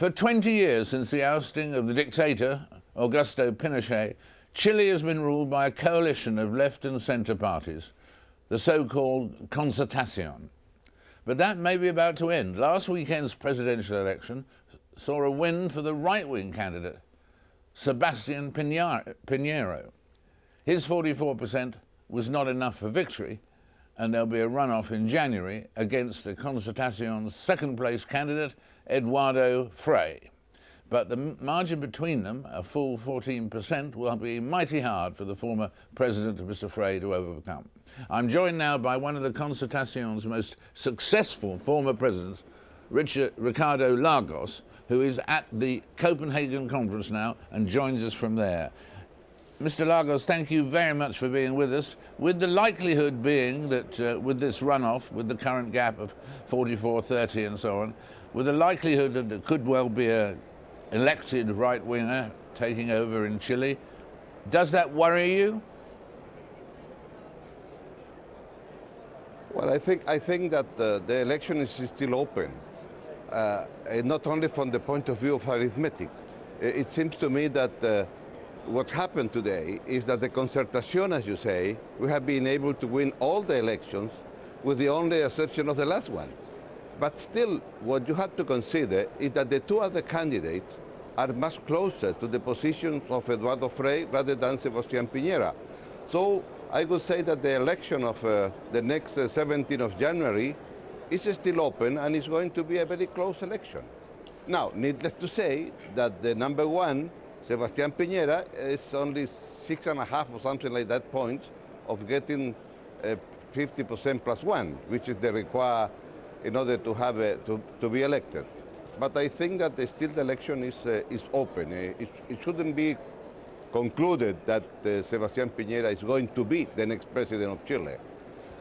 For 20 years since the ousting of the dictator, Augusto Pinochet, Chile has been ruled by a coalition of left and centre parties, the so-called Concertación. But that may be about to end. Last weekend's presidential election saw a win for the right-wing candidate, Sebastián Piñera. His 44% was not enough for victory, and there'll be a runoff in January against the Concertación's second-place candidate, Eduardo Frei. But the margin between them, a full 14%, will be mighty hard for the former president, Mr. Frei, to overcome. I'm joined now by one of the Concertación's most successful former presidents, Ricardo Lagos, who is at the Copenhagen conference now and joins us from there. Mr. Lagos, thank you very much for being with us. With the likelihood being that with this runoff, with the current gap of 44-30 and so on, with the likelihood that there could well be an elected right-winger taking over in Chile, does that worry you? Well, I think that the election is still open, not only from the point of view of arithmetic. It seems to me that what happened today is that the Concertación, as you say, we have been able to win all the elections with the only exception of the last one. But still, what you have to consider is that the two other candidates are much closer to the positions of Eduardo Frei rather than Sebastián Piñera. So I would say that the election of the next 17th of January is still open and is going to be a very close election. Now, needless to say that the number one, Sebastián Piñera, is only 6.5 or something like that points of getting 50% plus one, which is the required in order to have to be elected. But I think that still the election is open. It shouldn't be concluded that Sebastián Piñera is going to be the next president of Chile.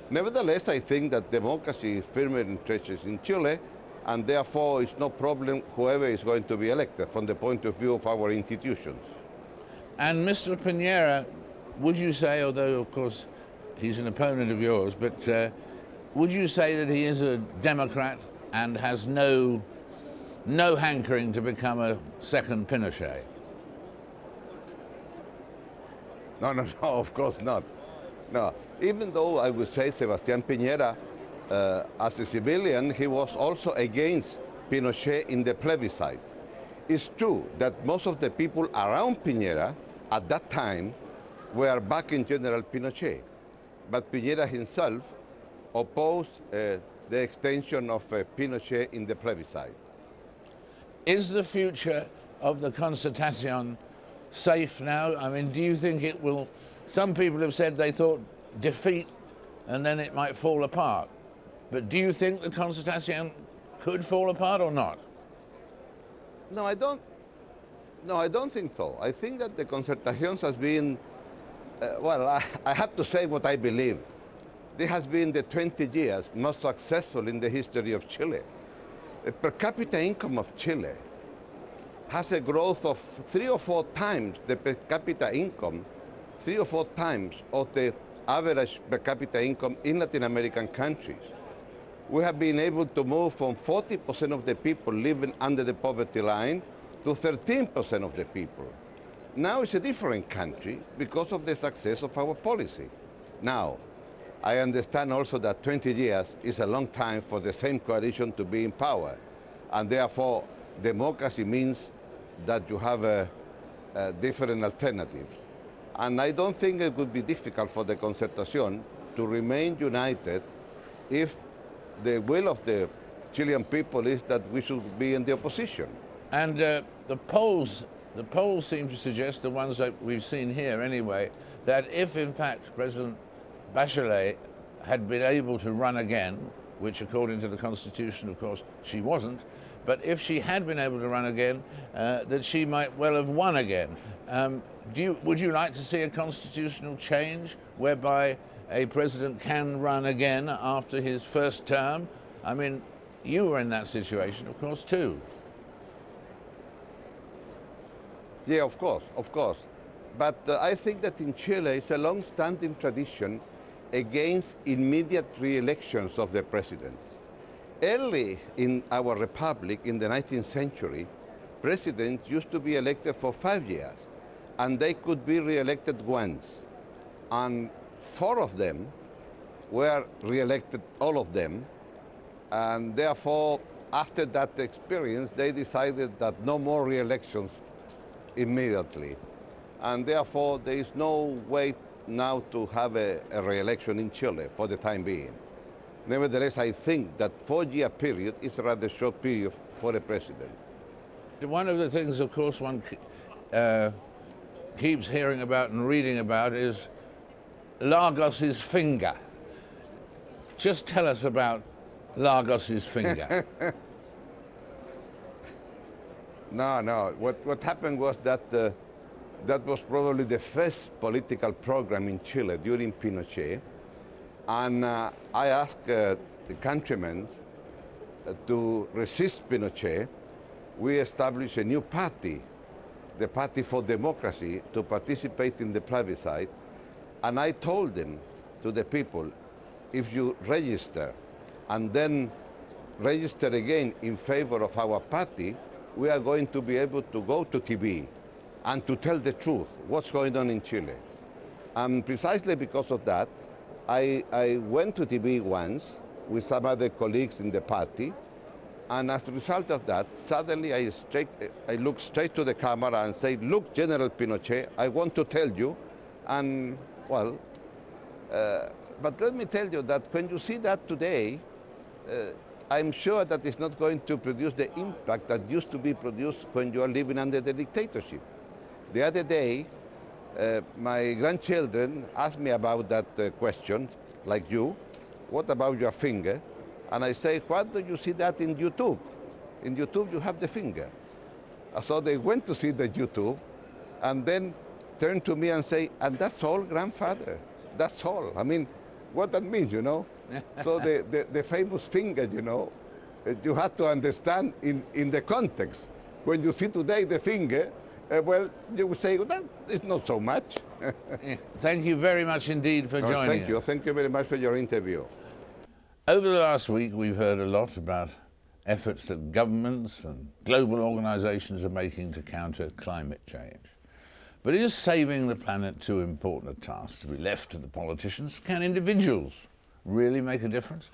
Nevertheless, I think that democracy is firmly entrenched in Chile, and therefore it's no problem whoever is going to be elected from the point of view of our institutions. And Mr. Piñera, would you say, although of course he's an opponent of yours, but would you say that he is a Democrat and has no hankering to become a second Pinochet? No, of course not. No, even though I would say Sebastián Piñera, as a civilian, he was also against Pinochet in the plebiscite. It's true that most of the people around Piñera at that time were backing General Pinochet, but Piñera himself opposed the extension of Pinochet in the plebiscite. Is the future of the Concertación safe now? I mean, do you think it will? Some people have said they thought defeat and then it might fall apart. But do you think the Concertación could fall apart or not? No, I don't think so. I think that the Concertación has been, well, I have to say what I believe. It has been the 20 years most successful in the history of Chile. The per capita income of Chile has a growth of 3 or 4 times the per capita income, 3 or 4 times of the average per capita income in Latin American countries. We have been able to move from 40% of the people living under the poverty line to 13% of the people. Now it's a different country because of the success of our policy. Now, I understand also that 20 years is a long time for the same coalition to be in power, and therefore democracy means that you have different alternatives. And I don't think it would be difficult for the Concertación to remain united if the will of the Chilean people is that we should be in the opposition. And the polls seem to suggest, the ones that we've seen here anyway, that if in fact President Bachelet had been able to run again, which according to the Constitution, of course, she wasn't, but if she had been able to run again, that she might well have won again. Would you like to see a constitutional change whereby a president can run again after his first term? I mean, you were in that situation, of course, too. Yeah, of course. But I think that in Chile it's a long-standing tradition against immediate re-elections of the presidents. Early in our republic, in the 19th century, presidents used to be elected for 5 years, and they could be re-elected once. And 4 of them were re-elected, all of them, and therefore, after that experience, they decided that no more re-elections immediately. And therefore, there is no way now to have a re-election in Chile for the time being. Nevertheless, I think that 4-year period is a rather short period for a president. One of the things, of course, one keeps hearing about and reading about is Lagos's finger. Just tell us about Lagos's finger. No. What happened was that that was probably the first political program in Chile during Pinochet. And I asked the countrymen to resist Pinochet. We established a new party, the Party for Democracy, to participate in the plebiscite. And I told them, to the people, if you register and then register again in favor of our party, we are going to be able to go to TV and to tell the truth, what's going on in Chile. And precisely because of that, I went to TV once with some other colleagues in the party, and as a result of that, suddenly I looked straight to the camera and said, look, General Pinochet, I want to tell you, and well, but let me tell you that when you see that today, I'm sure that it's not going to produce the impact that used to be produced when you are living under the dictatorship. The other day, my grandchildren asked me about that question, like you, what about your finger? And I say, why do you see that in YouTube? In YouTube you have the finger. So they went to see the YouTube and then turned to me and say, and that's all, grandfather, that's all. I mean, what that means, you know? So the famous finger, you know, you have to understand in the context. When you see today the finger, well, you would say, well, that is not so much. Thank you very much indeed for joining Thank you. us. Thank you very much for your interview. Over the last week, we've heard a lot about efforts that governments and global organisations are making to counter climate change. But is saving the planet too important a task to be left to the politicians? Can individuals really make a difference?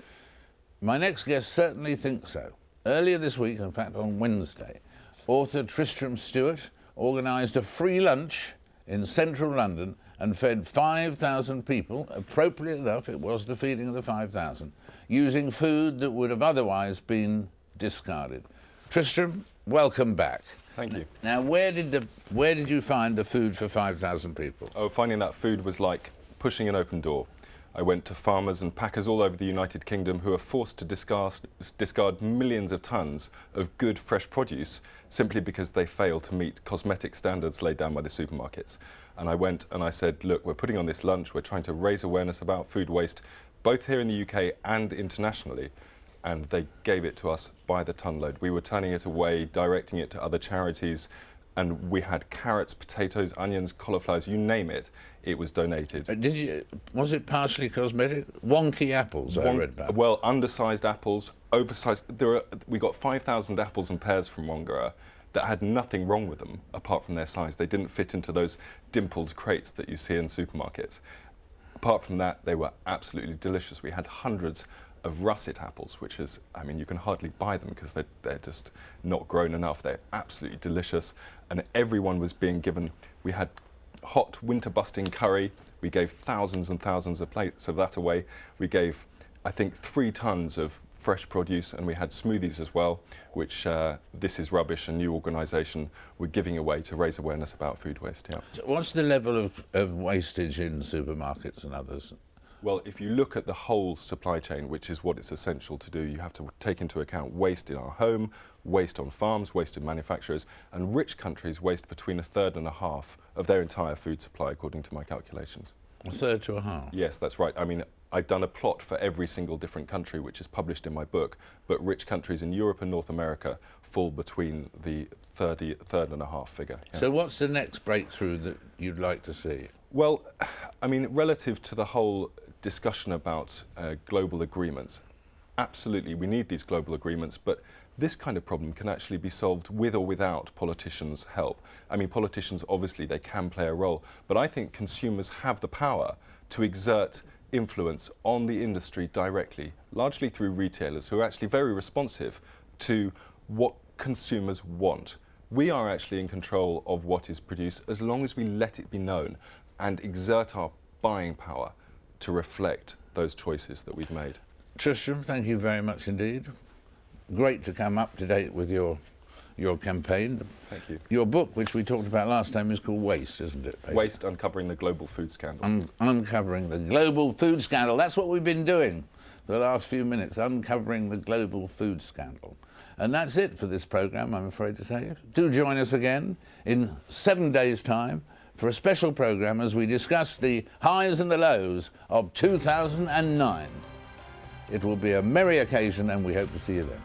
My next guest certainly thinks so. Earlier this week, in fact on Wednesday, author Tristram Stuart organised a free lunch in central London and fed 5,000 people. Appropriately enough, it was the feeding of the 5,000, using food that would have otherwise been discarded. Tristram, welcome back. Thank you. Now, where did you find the food for 5,000 people? Oh, finding that food was like pushing an open door. I went to farmers and packers all over the United Kingdom who are forced to discard millions of tons of good fresh produce simply because they fail to meet cosmetic standards laid down by the supermarkets. And I went and I said, look, we're putting on this lunch, we're trying to raise awareness about food waste, both here in the UK and internationally. And they gave it to us by the ton load. We were turning it away, directing it to other charities, and we had carrots, potatoes, onions, cauliflowers, you name it, it was donated. Was it partially cosmetic? Wonky apples, I read about. Well, undersized apples, oversized. We got 5,000 apples and pears from Wongara that had nothing wrong with them apart from their size. They didn't fit into those dimpled crates that you see in supermarkets. Apart from that, they were absolutely delicious. We had hundreds of russet apples, which is, I mean, you can hardly buy them because they're just not grown enough. They're absolutely delicious. And everyone was being given, we had hot winter-busting curry. We gave thousands and thousands of plates of that away. We gave, I think, 3 tons of fresh produce, and we had smoothies as well, which This Is Rubbish, a new organisation, were giving away to raise awareness about food waste. Yeah. What's the level of wastage in supermarkets and others? Well, if you look at the whole supply chain, which is what it's essential to do, you have to take into account waste in our home, waste on farms, waste in manufacturers, and rich countries waste between 1/3 and 1/2 of their entire food supply, according to my calculations. 1/3 to 1/2? Yes, that's right. I mean, I've done a plot for every single different country, which is published in my book, but rich countries in Europe and North America fall between the 1/3 and 1/2 figure. Yeah. So what's the next breakthrough that you'd like to see? Well, I mean, relative to the whole discussion about global agreements, absolutely, we need these global agreements, but this kind of problem can actually be solved with or without politicians' help. I mean, politicians, obviously, they can play a role, but I think consumers have the power to exert influence on the industry directly, largely through retailers who are actually very responsive to what consumers want. We are actually in control of what is produced as long as we let it be known and exert our buying power to reflect those choices that we've made. Tristram, thank you very much indeed. Great to come up to date with your campaign. Thank you. Your book, which we talked about last time, is called Waste, isn't it? Basically? Waste: Uncovering the Global Food Scandal. Uncovering the global food scandal. That's what we've been doing for the last few minutes, uncovering the global food scandal. And that's it for this programme, I'm afraid to say. Do join us again in 7 days' time for a special programme as we discuss the highs and the lows of 2009. It will be a merry occasion and we hope to see you then.